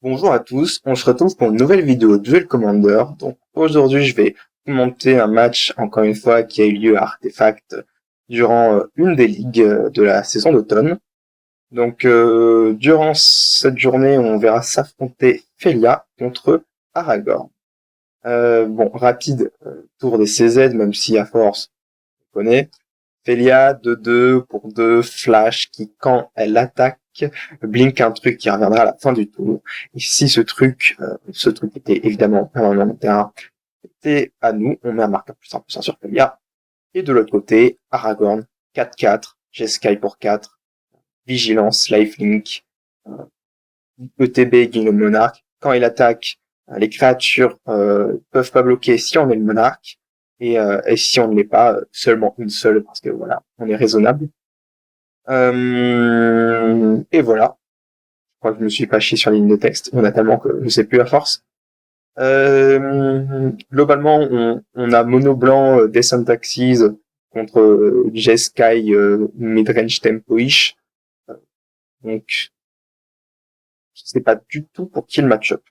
Bonjour à tous, on se retrouve pour une nouvelle vidéo Duel Commander. Donc aujourd'hui je vais commenter un match encore une fois qui a eu lieu à Artefact durant une des ligues de la saison d'automne. Donc durant cette journée on verra s'affronter Felia contre Aragorn. Bon, rapide tour des CZ, même si à force on connaît. Felia 2-2 pour 2 flash qui quand elle attaque blink un truc qui reviendra à la fin du tour. Et si ce truc était évidemment permanent dans le terrain, c'était à nous, on met un marqueur plus 1 sur Felia. Et de l'autre côté, Aragorn 4-4, Jeskai pour 4, Vigilance, Lifelink, ETB gagne le monarque. Quand il attaque, les créatures peuvent pas bloquer si on est le monarque. Et si on ne l'est pas, seulement une seule, parce que voilà, on est raisonnable. Et voilà. Je crois que je me suis pas chié sur la ligne de texte. Il y en a tellement que je sais plus à force. Globalement, on a mono blanc Descent Taxis contre Jeskai midrange tempo-ish. Donc, je sais pas du tout pour qui le match-up.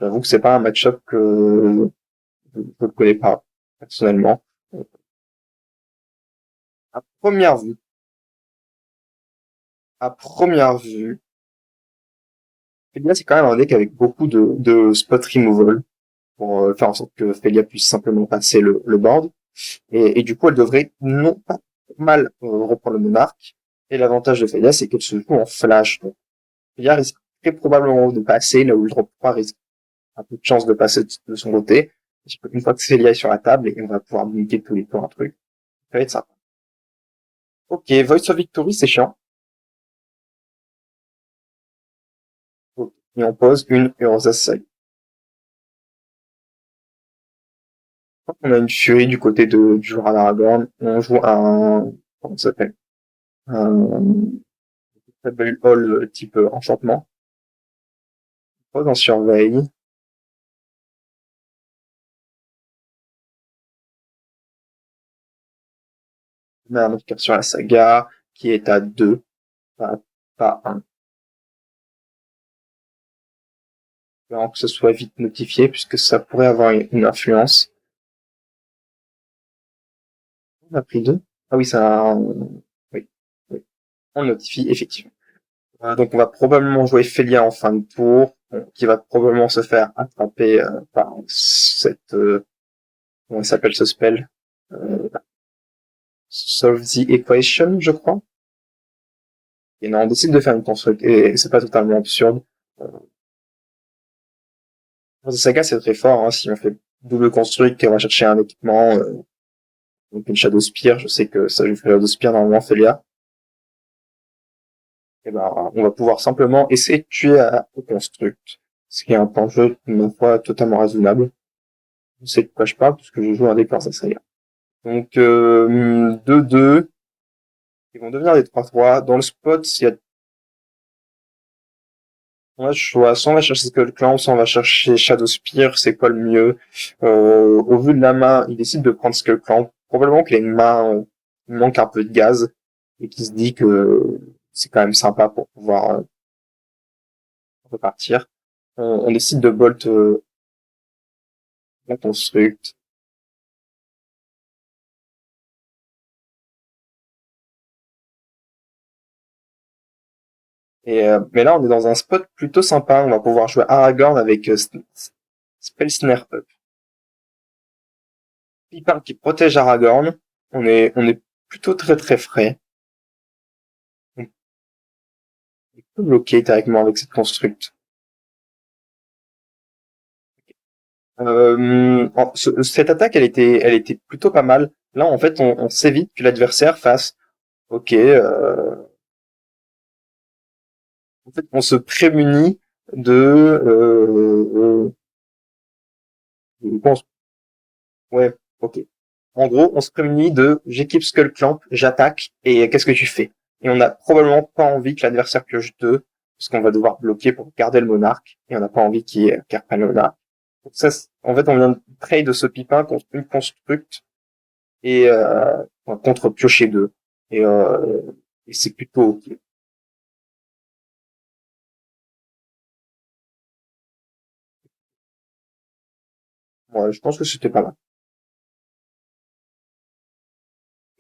J'avoue que c'est pas un match-up que je ne connais pas, personnellement. À première vue, à première vue, Felia, c'est quand même un deck avec beaucoup de spot removal pour faire en sorte que Felia puisse simplement passer le board. Et du coup, elle devrait non pas mal reprendre le monarque. Et l'avantage de Felia, c'est qu'elle se joue en flash. Donc, Felia risque très probablement de passer, là où le drop 3 risque un peu de chance de passer de son côté. Une fois que Felia est sur la table, et on va pouvoir blinker tous les tours un truc. Ça va être sympa. Ok, Voice of Victory, c'est chiant. Ok. Et on pose une Urza Saga. On a une Fury du côté du joueur d'Aragorn. On joue un, comment ça s'appelle? Un Fable Hall type enchantement. On pose en surveille. On met un marqueur sur la saga, qui est à 2, pas 1. Espérons que ce soit vite notifié, puisque ça pourrait avoir une influence. On a pris 2. Ah oui, ça, oui, oui. On notifie, effectivement. Donc on va probablement jouer Felia en fin de tour, qui va probablement se faire attraper par cette comment il s'appelle ce spell, euh, Solve the Equation, je crois. Et non, on décide de faire une construct, et c'est pas totalement absurde. Dans ce saga, c'est très fort, hein, si on fait double construct et on va chercher un équipement, donc une Shadow Spear, je sais que ça lui fait Shadow Spear normalement Felia. Et ben, on va pouvoir simplement essayer de tuer au construct. Ce qui est un temps de jeu, ma foi, totalement raisonnable. Je sais de quoi je parle, puisque je joue un décor saga. Donc, 2-2. Ils vont devenir des 3-3. Dans le spot, il y a, on a le choix. Soit on va chercher Skull Clan, soit on va chercher Shadow Spear. C'est quoi le mieux? Au vu de la main, il décide de prendre Skull Clan. Probablement qu'il a une main, il manque un peu de gaz. Et qu'il se dit que c'est quand même sympa pour pouvoir repartir. On décide de bolt la construct. Mais là, on est dans un spot plutôt sympa. On va pouvoir jouer Aragorn avec Spell Snare Up. Pipin qui protège Aragorn. On est plutôt très très frais. On peut bloquer directement avec cette construct. Cette attaque, elle était plutôt pas mal. Là, en fait, on s'évite que l'adversaire fasse, ok, en fait, on se prémunit je pense, ouais, ok. En gros, on se prémunit de j'équipe Skull Clamp, j'attaque, et qu'est-ce que tu fais? Et on n'a probablement pas envie que l'adversaire pioche 2, parce qu'on va devoir bloquer pour garder le monarque, et on n'a pas envie qu'il reprenne le monarque. Donc ça, en fait, on vient de trade ce pipin contre une construct, et contre piocher 2. Et c'est plutôt ok. Ouais, je pense que c'était pas mal.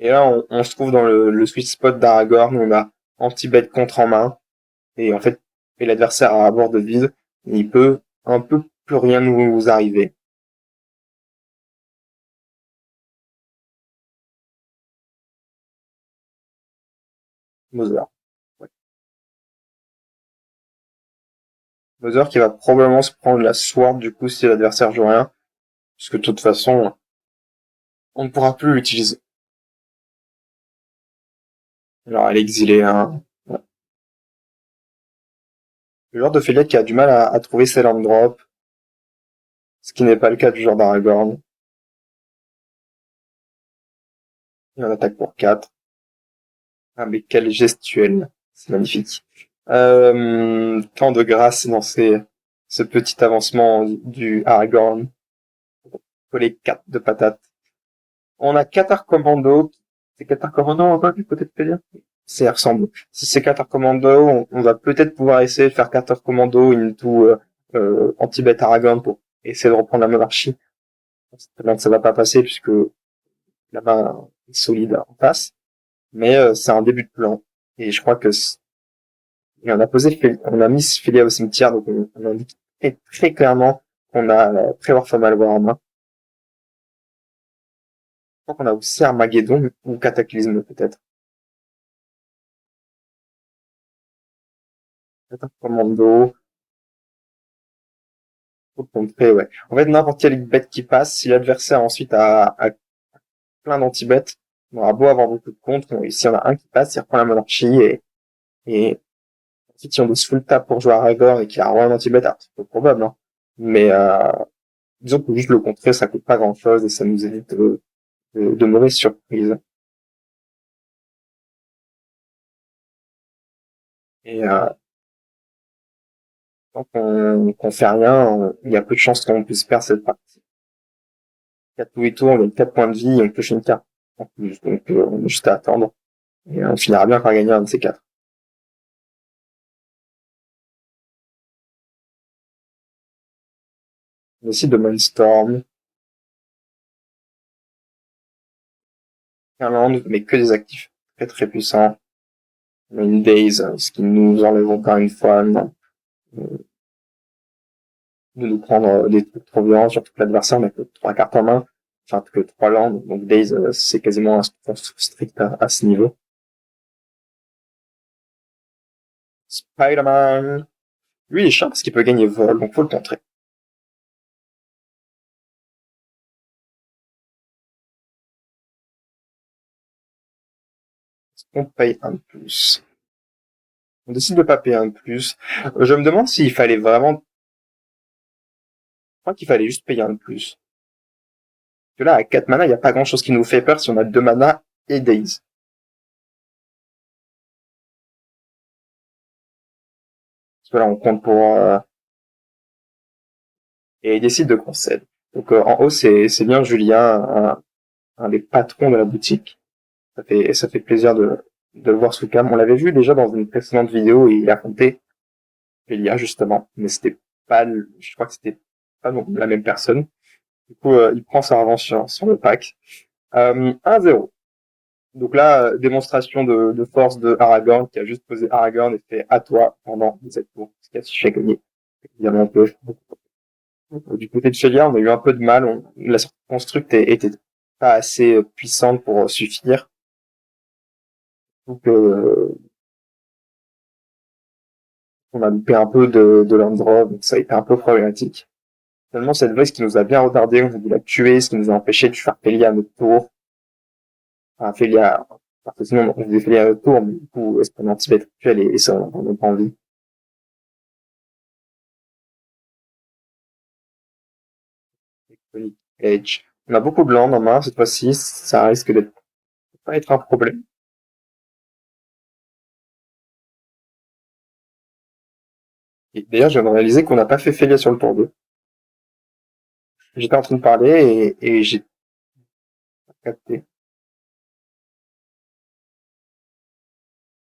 Et là, on se trouve dans le sweet spot d'Aragorn, où on a anti-bet contre en main, et en fait, et l'adversaire a à bord de vide, et il peut un peu plus rien nous arriver. Mother. Ouais. Mother qui va probablement se prendre la sword du coup si l'adversaire joue rien, puisque de toute façon, on ne pourra plus l'utiliser. Alors, elle est exilée, hein. Ouais. Le genre d'Ophélia qui a du mal à trouver ses land drops, ce qui n'est pas le cas du genre d'Aragorn. Il en attaque pour 4. Ah, mais quelle gestuelle. C'est magnifique. Tant de grâce dans ce petit avancement du Aragorn. Coller 4 de patates. On a Qatar Commando. C'est Qatar Commando, on va du côté de Pélia? Ça ressemble. Si c'est Qatar Commando, on va peut-être pouvoir essayer de faire Qatar Commando into anti-bet Aragorn pour essayer de reprendre la monarchie. C'est bien que ça va pas passer puisque la main est solide en face. Mais c'est un début de plan. Et je crois que et on a mis Philia au cimetière, donc on indique très clairement qu'on a Trevor Famalwar en main. Je crois qu'on a aussi Armageddon ou Cataclysme peut-être. Peut-être un commando, pour contrer, ouais. En fait, n'importe quelle bête qui passe, si l'adversaire ensuite a plein d'anti-bêtes, on aura beau avoir beaucoup de contre, si on a un qui passe, il reprend la monarchie et ensuite si on douce full tap pour jouer à Aragorn et qu'il a un anti-bête, alors c'est peu probable, hein. Mais disons que juste le contrer, ça coûte pas grand-chose et ça nous évite de mauvaises surprises. Et tant qu'on fait rien, il y a peu de chances qu'on puisse perdre cette partie. 4 tous les tours, on gagne 4 points de vie et on pioche une carte en plus. Donc on est juste à attendre. Et on finira bien par gagner un de ces 4. On décide de Mindstorm, Irlande, mais que des actifs très très puissants. On a une Daze, ce qui nous enlève encore une fois de nous prendre des trucs trop violents, surtout que l'adversaire n'a que 3 cartes en main, enfin que 3 landes, donc Daze c'est quasiment un strict à ce niveau. Spider-Man, lui il est chiant parce qu'il peut gagner vol, donc faut le contrer. On paye un de plus. On décide de pas payer un de plus. Je me demande s'il fallait vraiment, je crois qu'il fallait juste payer un de plus. Parce que là, à 4 mana, il n'y a pas grand chose qui nous fait peur si on a 2 mana et Daze. Parce que là, on compte pour, et il décide de concéder. Donc, en haut, c'est bien Julien, un des patrons de la boutique. Ça fait plaisir de le voir sous cam. On l'avait vu déjà dans une précédente vidéo et il a compté Elia, justement. Mais c'était pas, je crois que c'était pas non, la même personne. Du coup, il prend sa revanche sur le pack. 1-0. Donc là, démonstration de force de Aragorn qui a juste posé Aragorn et fait à toi pendant cette tour. Ce qui a fait gagner. Évidemment, un peu. Du côté de Shelia, on a eu un peu de mal. La sortie constructe était pas assez puissante pour suffire. Donc, on a loupé un peu de l'endroit, donc ça a été un peu problématique. Finalement, cette voice qui nous a bien retardé, on a dû la tuer, ce qui nous a empêché de faire Félia à notre tour. Enfin, Félia, parce que sinon, on faisait Félia à notre tour, mais du coup, est-ce qu'on anti actuel et ça, on n'a pas envie. Edge. On a beaucoup de land en main cette fois-ci, ça risque de pas être un problème. Et d'ailleurs, je viens de réaliser qu'on n'a pas fait Félia sur le tour 2. J'étais en train de parler et j'ai capté.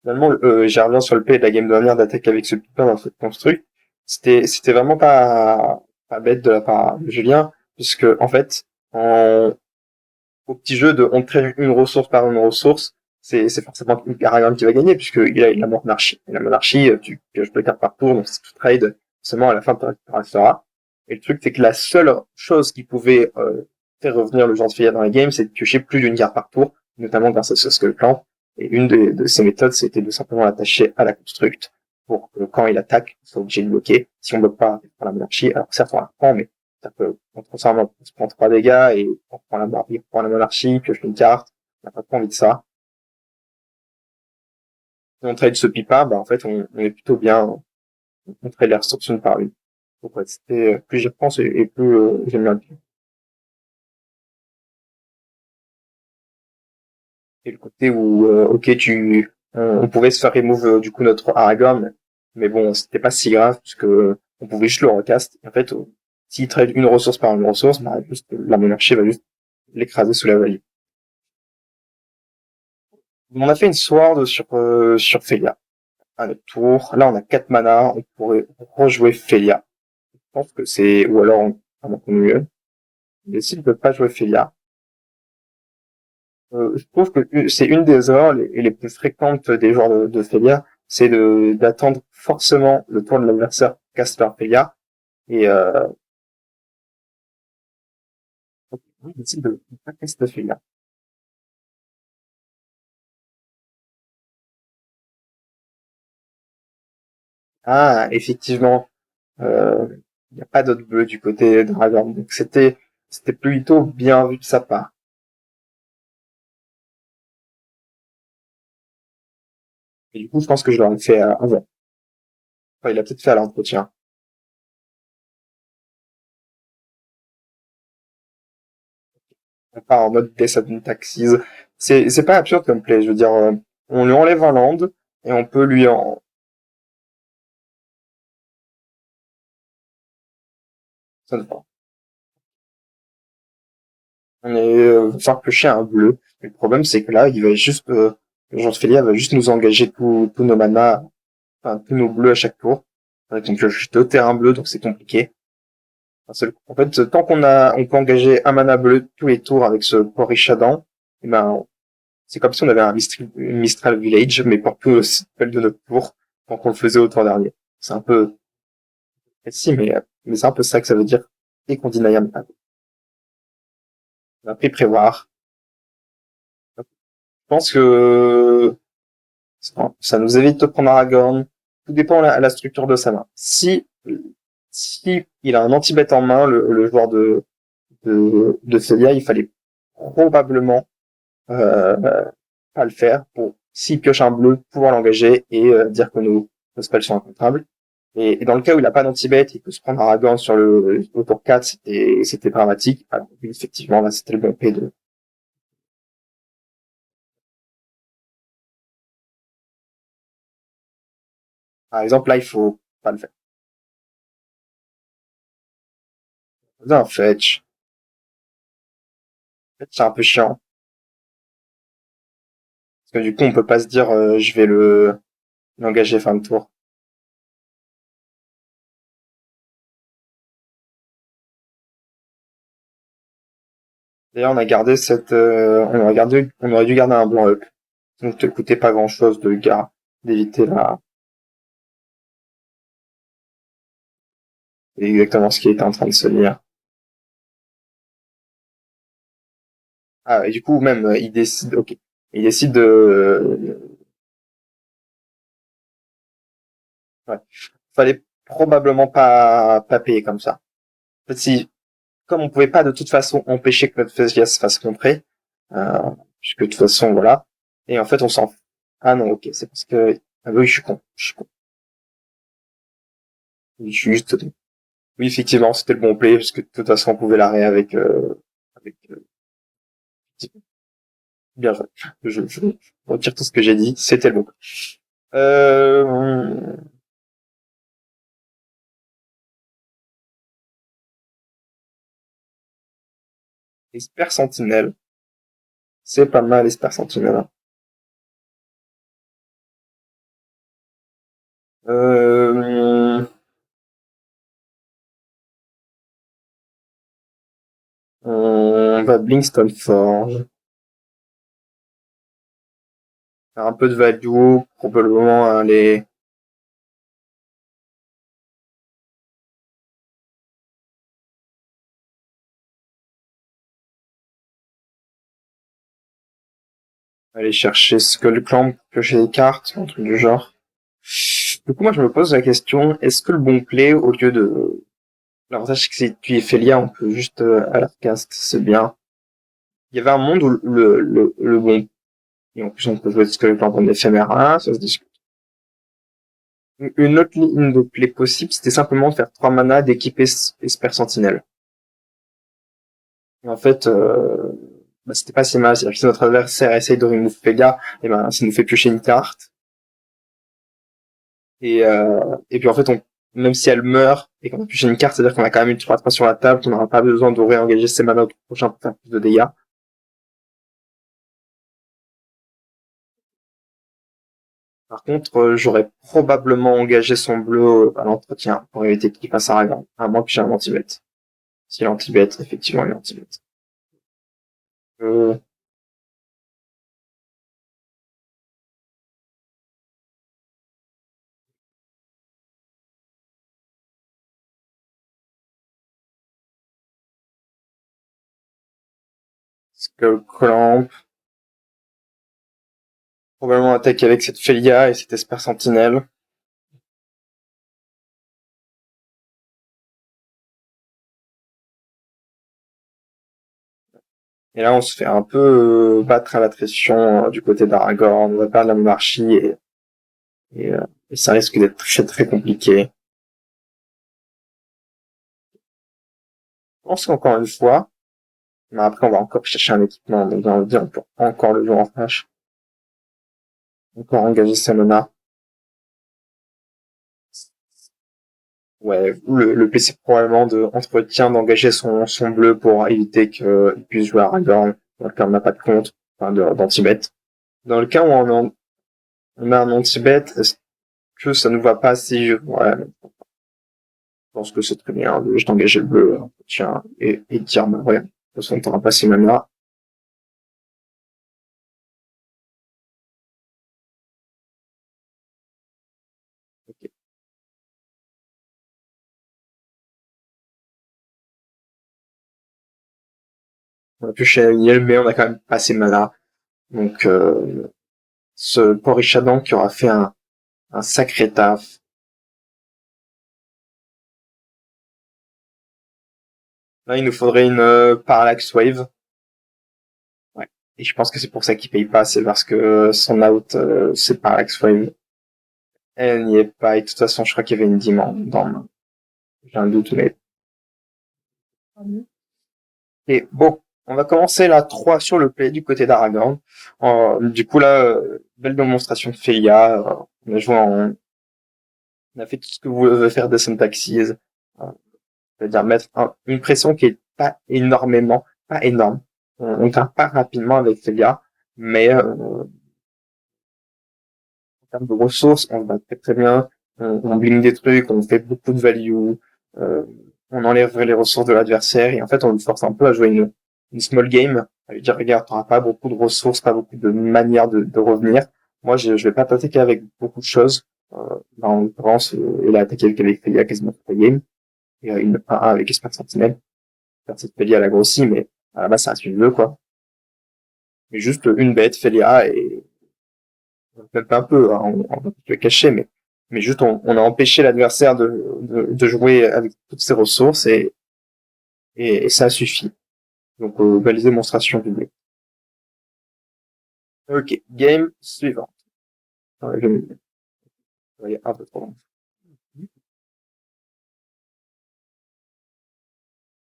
Finalement, j'y reviens sur le play de la game dernière d'attaque avec ce piper dans cette construct. C'était vraiment pas bête de la part de Julien. puisque en fait, au petit jeu de on trade une ressource par une ressource, c'est forcément Aragorn qui va gagner, puisqu'il a la monarchie. Et la monarchie, tu pioches 2 cartes par tour, donc si tu trades, seulement à la fin, tu resteras. Et le truc, c'est que la seule chose qui pouvait faire revenir le genre de Félia dans les games, c'est de piocher plus d'une carte par tour, notamment grâce à ce Skull Clan. Et une de ces méthodes, c'était de simplement l'attacher à la construct, pour que quand il attaque, il soit obligé de bloquer. Si on bloque pas, on prend la monarchie. Alors certes, on la reprend, mais ça peut, on se prend 3 dégâts et on prend la monarchie, pioche une carte. On n'a pas trop envie de ça. Si on trade ce pipa, bah, en fait, on est plutôt bien, on trade les restrictions par une. Donc, ouais, c'était, plus j'y repense et plus, j'aime bien le film. Et le côté où, ok, on pouvait se faire remove, du coup, notre Aragorn, mais bon, c'était pas si grave, puisque on pouvait juste le recast. Et en fait, s'il trade une ressource par une ressource, bah, juste, la monarchie va juste l'écraser sous la value. On a fait une sword sur Félia. À notre tour. Là, on a 4 mana, on pourrait rejouer Félia. Je pense que c'est, ou alors, on mieux. Mais s'ils ne peuvent pas jouer Félia, je trouve que c'est une des erreurs les plus fréquentes des joueurs de Félia, c'est d'attendre forcément le tour de l'adversaire casse leur Félia, et, ils décident de pas casser Félia. Ah, effectivement, il n'y a pas d'autre bleu du côté de Dragon, donc c'était plutôt bien vu de sa part. Et du coup, je pense que je l'aurais fait avant. Enfin, il a peut-être fait à l'entretien. On part en mode Death and Taxes. C'est pas absurde comme play, je veux dire, on lui enlève un land, et on peut lui en, ça ne va. On est, faire piocher un bleu. Mais le problème, c'est que là, il va juste, le genre de Félia va juste nous engager tous nos manas, enfin, tous nos bleus à chaque tour. Donc, on pioche 2 terrains bleus, donc c'est compliqué. En fait, tant on peut engager un mana bleu tous les tours avec ce Port Shadan, et ben, c'est comme si on avait un Mistral Village, mais pour tout le spell de notre tour, tant qu'on le faisait au tour dernier. C'est un peu, si, mais c'est un peu ça que ça veut dire. Et qu'on dit Nayam. On a pris prévoir. Je pense que ça nous évite de prendre Aragorn. Tout dépend à la structure de sa main. Si il a un anti-bet en main, le joueur de Celia, il fallait probablement, euh, pas le faire pour, s'il pioche un bleu, pouvoir l'engager et, dire que nos spells sont incontrables. Et dans le cas où il a pas d'anti-bet, il peut se prendre Aragorn sur au tour 4, c'était dramatique. Alors, oui, effectivement, là, c'était le bon P de. Par exemple, là, il faut pas le faire. Un fetch. C'est un peu chiant. Parce que du coup, on peut pas se dire, je vais l'engager fin de tour. D'ailleurs, on aurait dû garder un blanc up. Donc, te coûtait pas grand chose d'éviter exactement ce qui était en train de se lire. Ah, et du coup, même, il décide, ok. Il décide ouais. Fallait probablement pas payer comme ça. En fait, si, comme on pouvait pas de toute façon empêcher que notre Fesgia se fasse contrer, puisque de toute façon, voilà. Et en fait, on s'en, ah non, ok, c'est parce que, ah oui, je suis con. Je suis juste, oui, effectivement, c'était le bon play, parce que de toute façon, on pouvait l'arrêter avec, bien joué. Je retire tout ce que j'ai dit, c'était le bon play. Euh, Esper Sentinelle. C'est pas mal, Esper Sentinelle. Euh, On va Blinkstone Forge. Faire un peu de value, probablement aller chercher Skullclamp, piocher des cartes, un truc du genre. Du coup, moi, je me pose la question, est-ce que le bon play, au lieu de... L'avantage, c'est que si tu es Felia, on peut juste à la cast, c'est bien. Il y avait un monde où le bon... Et en plus, on peut jouer Skullclamp en éphémère, ça se discute. Une autre ligne de play possible, c'était simplement de faire 3 mana d'équiper Esper Sentinelle. Et en fait, c'était pas si mal. C'est-à-dire que si notre adversaire essaye de remove Felia, et ben, ça nous fait piocher une carte. Et puis en fait, même si elle meurt et qu'on a pioché une carte, c'est-à-dire qu'on a quand même eu 3-3 sur la table, qu'on n'aura pas besoin de réengager ses mana au tour prochain pour faire plus de dégâts. Par contre, j'aurais probablement engagé son bleu à l'entretien pour éviter qu'il fasse Aragon, à moins que j'ai un anti-bet. Si l'anti-bet, effectivement, il est anti-bet. Euh, Skullclamp, probablement attaquer avec cette Felia et cette Esper Sentinelle. Et là, on se fait un peu battre à l'attrition du côté d'Aragorn. On va perdre la monarchie et, euh, et ça risque d'être très très compliqué. Je pense qu'encore une fois, mais après on va encore chercher un équipement, donc j'ai envie de dire on peut encore le jouer en flash, encore engager Semona. Ouais, le PC c'est probablement de entretien d'engager son bleu pour éviter qu'il puisse jouer Aragorn, dans le cas où on n'a pas de compte, enfin d'anti-bet. Dans le cas où on a un anti-bet, est-ce que ça nous va pas si ouais, je pense que c'est très bien de juste engager le bleu, entretien, et dire, bah ouais, de toute façon, t'auras pas ces mana. Ok. On a pu chez Niel, mais on a quand même pas assez de mana. Donc, ce Porichadan qui aura fait un sacré taf. Là, il nous faudrait une Parallax Wave. Ouais. Et je pense que c'est pour ça qu'il paye pas, c'est parce que son out, c'est Parallax Wave. Elle n'y est pas, et de toute façon, je crois qu'il y avait une diamant dans le main. J'ai un doute, mais... Et bon, on va commencer la 3 sur le play du côté d'Aragorn. Du coup, là, belle démonstration de Felia. On a joué on a fait tout ce que vous devez faire de syntaxis. C'est-à-dire mettre une pression qui est pas énormément, pas énorme. On grimpe pas rapidement avec Felia, mais en termes de ressources, on va très très bien. On blinde des trucs, on fait beaucoup de value, euh, on enlève les ressources de l'adversaire et en fait on le force un peu à jouer une small game, à lui dire regarde, t'auras pas beaucoup de ressources, pas beaucoup de manières de revenir. Moi je vais pas t'attaquer avec beaucoup de choses. Là, en l'occurrence, il a attaqué avec Felia quasiment toute la game. Et une 1-1 avec Esper Sentinelle. Cette Felia l'a grossi, mais à la base, ça reste une vœu, quoi. Mais juste une bête, Felia, et même pas un peu, hein, on va pas le cacher, mais juste on a empêché l'adversaire de jouer avec toutes ses ressources et ça suffit. Donc, belle démonstration publique. Ok, game suivant. Je vais un peu trop long.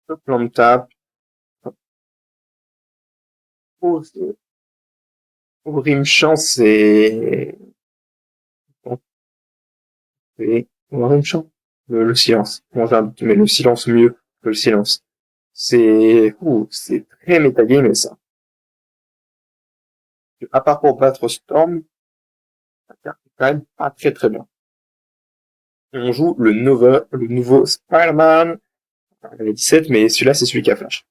Le plan de table. Au Rimchamp, c'est... Au Rimchamp. Le silence. Bon, mais le silence mieux que le silence. C'est très métagame, ça. À part pour battre Storm, la carte est quand même pas très très bien. On joue le nouveau Spider-Man. Il y en a 17, mais celui-là, c'est celui qui a flash.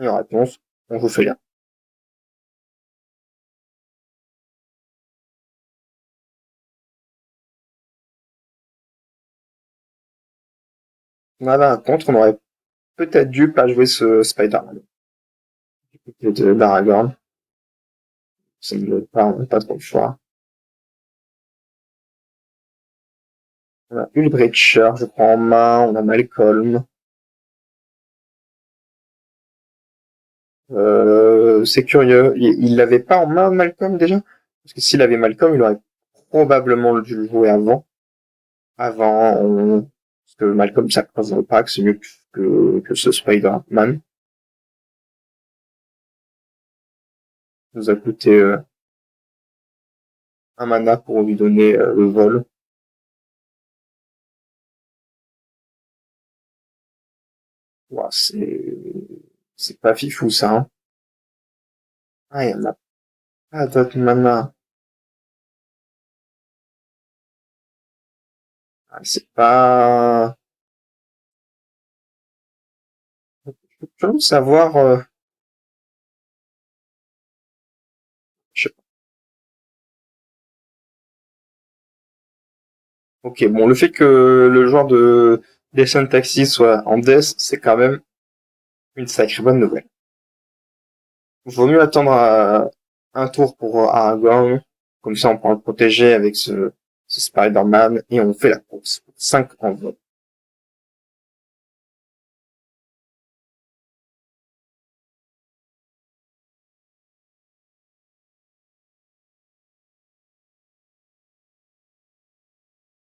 Et en réponse, on vous fait lien. Voilà, contre, on aurait peut-être dû pas jouer ce Spider-Man. De d'Aragorn. Ça ne veut pas, on n'a pas trop le choix. On a Ulbricher, je prends en main, on a Malcolm. C'est curieux. Il l'avait pas en main, Malcolm, déjà? Parce que s'il avait Malcolm, il aurait probablement dû le jouer avant. Parce que Malcolm, ça croise dans le pack, c'est mieux que ce Spider-Man. Il nous a coûté un mana pour lui donner le vol. Ouah, c'est pas fifou, ça, hein. Ah, il y en a pas d'autres mana. Ah, c'est pas... Je veux savoir... je sais pas. Ok, bon, le fait que le joueur de Descent Taxi soit en death, c'est quand même une sacrée bonne nouvelle. Vaut mieux attendre un tour pour Aragorn, comme ça on pourra le protéger avec ce Spider-Man, et on fait la course. 5 en vol.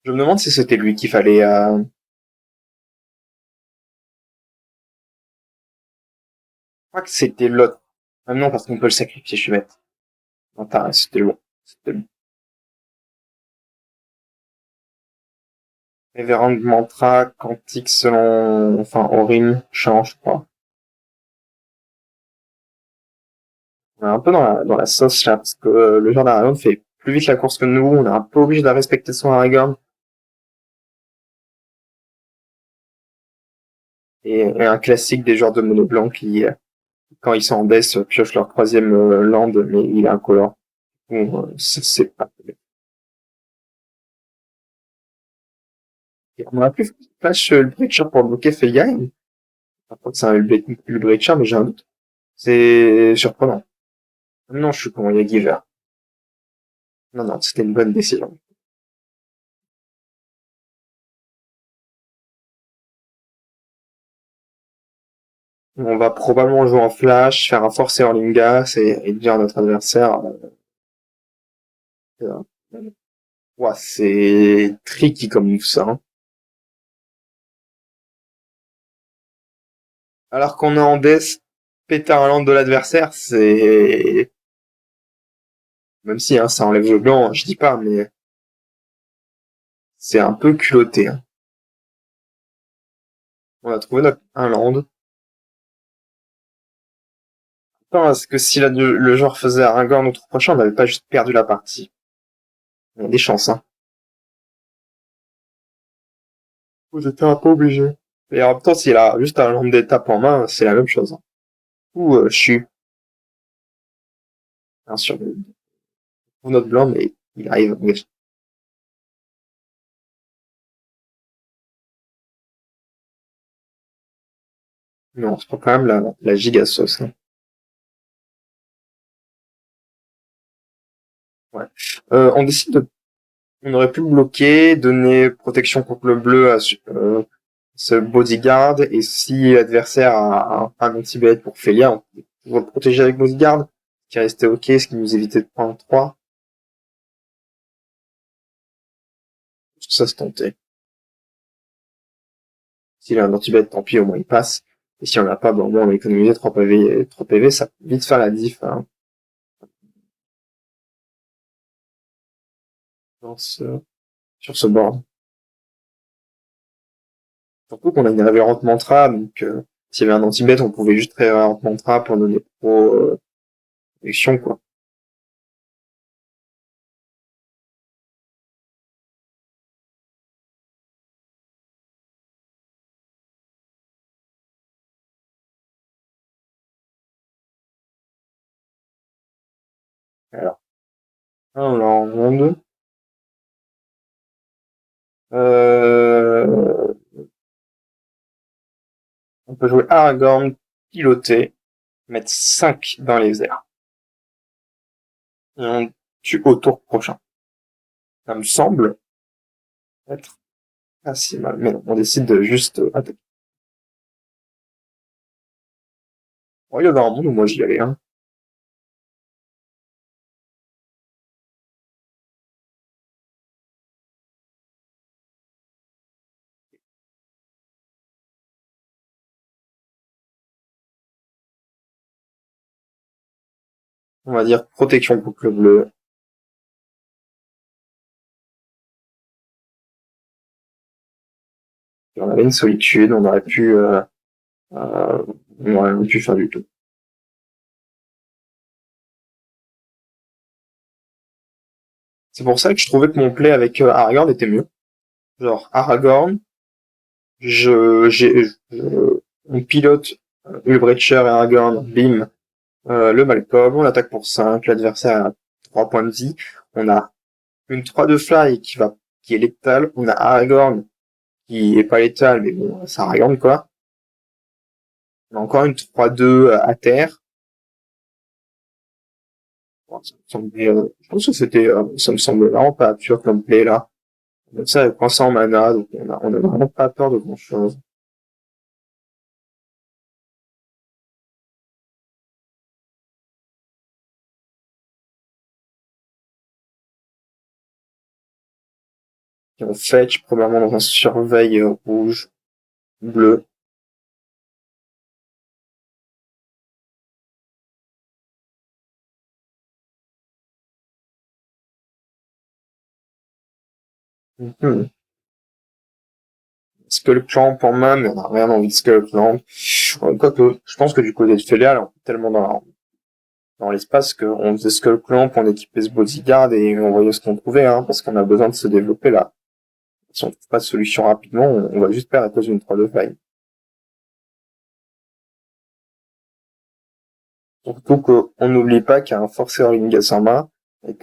Je me demande si c'était lui qu'il fallait... Je crois que c'était l'autre. Ah non, parce qu'on peut le sacrifier, je suis bête. Non, c'était loin. C'était le Révérend Mantra, Cantique selon... Enfin, Orim, chant, je crois. On est un peu dans la sauce là, parce que le joueur d'Aragorn fait plus vite la course que nous, on est un peu obligé de respecter son Aragorn. Et un classique des joueurs de mono blanc qui, quand ils sont en death, piochent leur troisième land, mais il est incolore. Bon, c'est pas... On aurait pu flash le Breacher pour bloquer Felgheim. Par contre, c'est un le Breacher, mais j'ai un doute. C'est surprenant. Non, je suis con, il y a Giver. Non, non, c'était une bonne décision. On va probablement jouer en flash, faire un force Erlingas et dire à notre adversaire, euh, ouah, c'est tricky comme move ça, hein. Alors qu'on est en death, péter un land de l'adversaire, c'est... Même si hein, ça enlève le blanc, je dis pas, mais c'est un peu culotté, hein. On a trouvé un land. Attends, est-ce que si le joueur faisait Aragorn au tour prochain, on n'avait pas juste perdu la partie? Il y a des chances, hein. Vous étiez un peu obligé. Et en même temps, s'il a juste un land d'étape en main, c'est la même chose, hein. Ou je suis, bien sûr, pour notre blanc, mais il arrive. Mais on se prend quand même la giga sauce, hein. Ouais. On décide de, on aurait pu bloquer, donner protection contre le bleu à ce bodyguard, et si l'adversaire a un anti-bête pour Félia, on peut toujours le protéger avec bodyguard, qui restait ok, ce qui nous évitait de prendre 3. Ça se tentait. S'il a un anti-bête, tant pis, au moins il passe. Et si on l'a pas, bon, au moins on va économiser 3 PV, 3 PV, ça peut vite faire la diff, hein, dans sur ce board. Surtout qu'on a une révérente mantra, donc s'il y avait un anti-bête, on pouvait juste révérente mantra pour donner pro protection, quoi. Alors, un land. Euh, on peut jouer Aragorn, piloter, mettre 5 dans les airs. Et on tue au tour prochain. Ça me semble être assez mal. Mais non, on décide de juste attaquer. Bon, il y avait un monde où moi j'y allais, hein. On va dire protection contre le bleu. Et on avait une solitude, euh, on aurait pu faire du tout. C'est pour ça que je trouvais que mon play avec Aragorn était mieux. Genre, Aragorn, on pilote Ulbrecher et Aragorn, bim, le Malcolm, on attaque pour 5, l'adversaire a 3 points de vie, on a une 3 de fly qui est létale, on a Aragorn qui est pas létal, mais bon, ça Aragorn quoi. On a encore une 3-2 à terre. Bon, je pense que ça me semble vraiment pas absurde comme play là. Comme ça, avec 500 mana, donc on a vraiment pas peur de grand chose. Et on fetch probablement dans un surveil rouge, bleu. Mhm. Skullclamp en main, mais on a rien envie de Skullclamp. Quoique, je pense que du côté de Féléal, on est tellement dans l'espace qu'on faisait Skullclamp, on équipait ce bodyguard et on voyait ce qu'on trouvait, hein, parce qu'on a besoin de se développer là. Si on trouve pas de solution rapidement, on va juste perdre à cause d'une 3 de faille. Surtout qu'on n'oublie pas qu'il y a un Forcer Lingas en main, et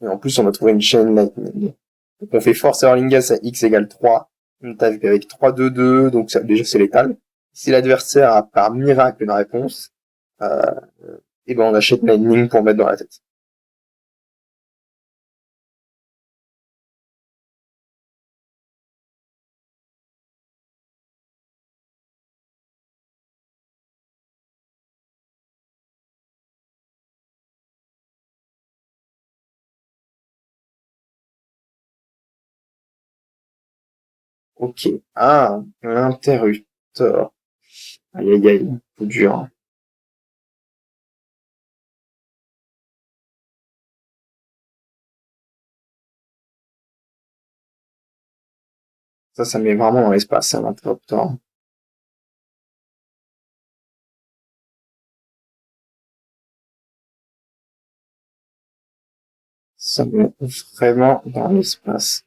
en plus on a trouvé une chaîne Lightning. Donc on fait Forcer Lingas à X égale 3, on tape avec 3-2-2, donc ça, déjà c'est létal. Si l'adversaire a par miracle une réponse, euh, et ben on achète Lightning pour mettre dans la tête. Ok. Ah, l'interrupteur. Aïe aïe aïe, coup dur, hein. Ça met vraiment dans l'espace, ça, l'interrupteur. Ça met vraiment dans l'espace.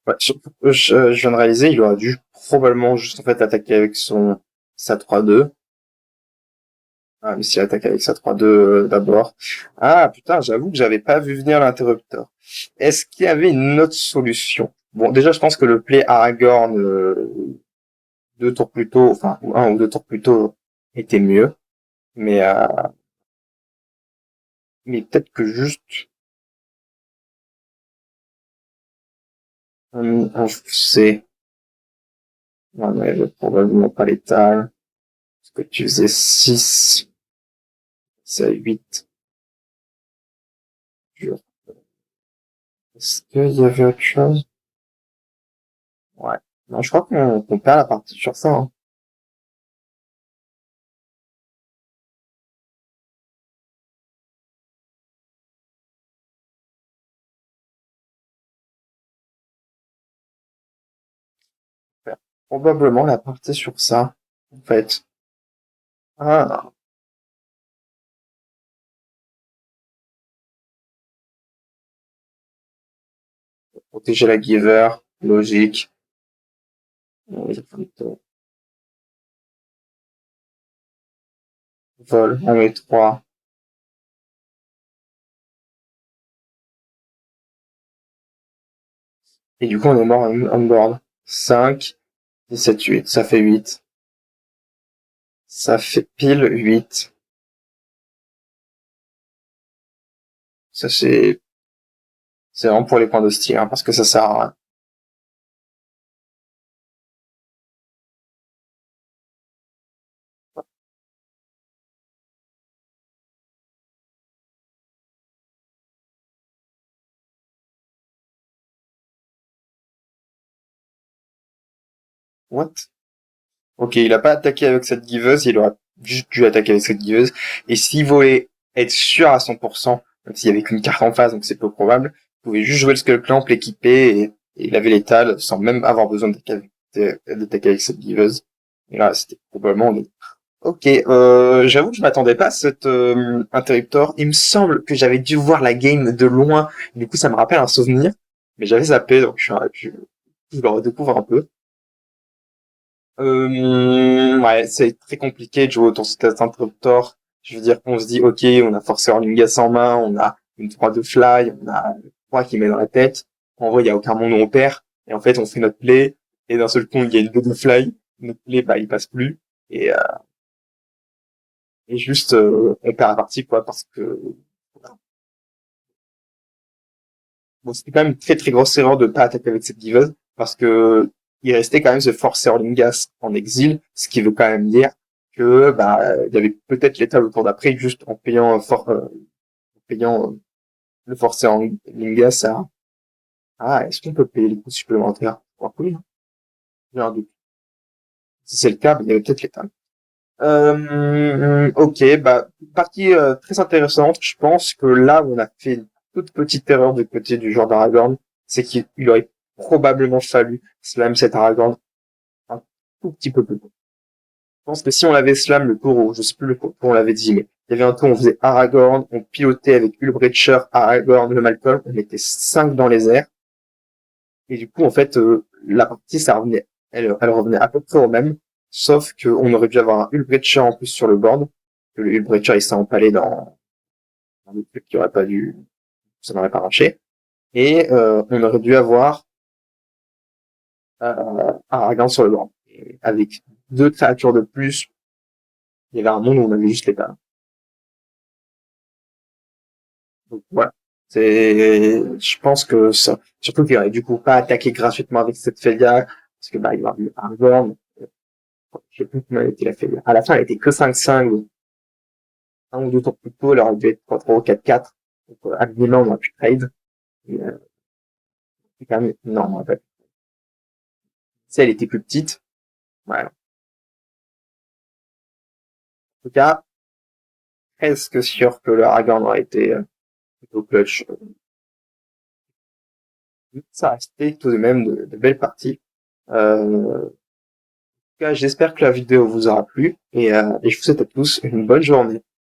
Ouais, je viens de réaliser, il aurait dû probablement juste en fait attaquer avec sa 3-2. Ah, mais s'il attaque avec sa 3-2 d'abord. Ah putain, j'avoue que j'avais pas vu venir l'interrupteur. Est-ce qu'il y avait une autre solution? Bon, déjà je pense que le play Aragorn 2 tours plus tôt, enfin ou 1 ou 2 tours plus tôt était mieux. Mais mais peut-être que juste on sait. Non, mais probablement pas létal. Parce que tu faisais 6, c'est 8. Est-ce qu'il y avait autre chose? Ouais. Non, je crois qu'on perd la partie sur ça, hein. On perd probablement la partie sur ça, en fait. Ah, protéger la giver, logique. Vol, on met 3. Et du coup, on est mort on board. 5, 17, 8. Ça fait 8. Ça fait pile 8. Ça, c'est vraiment pour les points de style, hein, parce que ça sert à rien. What? Ok, il a pas attaqué avec cette giveuse, il aurait juste dû attaquer avec cette giveuse. Et s'il voulait être sûr à 100%, même s'il y avait qu'une carte en face, donc c'est peu probable, il pouvait juste jouer le Skull Clamp, l'équiper, et il avait l'étal, sans même avoir besoin d'attaquer avec cette giveuse. Et là, c'était probablement... Ok, j'avoue que je m'attendais pas à cet interruptor. Il me semble que j'avais dû voir la game de loin, du coup ça me rappelle un souvenir, mais j'avais zappé, donc je le redécouvre un peu. Ouais, c'est très compliqué de jouer autour de cet interruptor. Je veux dire qu'on se dit, ok, on a forcé Orlingas en main, on a une 3 de fly, on a 3 qui met dans la tête. En vrai, il y a aucun monde où on perd. Et en fait, on fait notre play, et d'un seul coup, il y a une 2 de fly. Notre play, bah, il passe plus. Et juste, on perd la partie, quoi, parce que, voilà. Bon, c'était quand même une très très grosse erreur de pas attaquer avec cette diveuse, parce que il restait quand même ce forcer Orlingas en exil, ce qui veut quand même dire que bah il y avait peut-être l'état le tour d'après juste en payant en payant le forcer Orlingas à est-ce qu'on peut payer les coûts supplémentaires? Oui, hein. J'ai un doute. Si c'est le cas, bah, il y avait peut-être l'état. Ok, bah partie très intéressante. Je pense que là où on a fait une toute petite erreur du côté du joueur d'Aragorn, c'est qu'il aurait probablement fallu slam cet Aragorn un tout petit peu plus tôt. Je pense que si on l'avait slam le tour où, je sais plus le tour où on l'avait dit, mais il y avait un tour où on faisait Aragorn, on pilotait avec Ulbrecher, Aragorn, le Malcolm, on mettait 5 dans les airs, et du coup en fait la partie ça revenait, elle revenait à peu près au même, sauf qu'on aurait dû avoir un Ulbrecher en plus sur le board, que le Ulbrecher il s'est empalé dans le truc qui aurait pas dû, ça n'aurait pas marché, et on aurait dû avoir Aragorn sur le board. Et avec 2 créatures de plus, il y avait un monde où on avait juste les talents. Donc voilà. Je pense que ça, surtout qu'il aurait du coup pas attaqué gratuitement avec cette Felia, parce que bah, il va eu Aragorn, je sais plus comment elle était la Felia. À la fin, elle était que 5-5, donc un ou deux tours plus tôt, elle aurait dû être 3-3 ou 4-4. Donc, argument, on a pu trade. Et, c'est quand même, non, en fait. Si elle était plus petite, voilà. En tout cas, presque sûr que le Aragorn aurait été plutôt clutch. Ça restait tout de même de belles parties. En tout cas, j'espère que la vidéo vous aura plu et je vous souhaite à tous une bonne journée.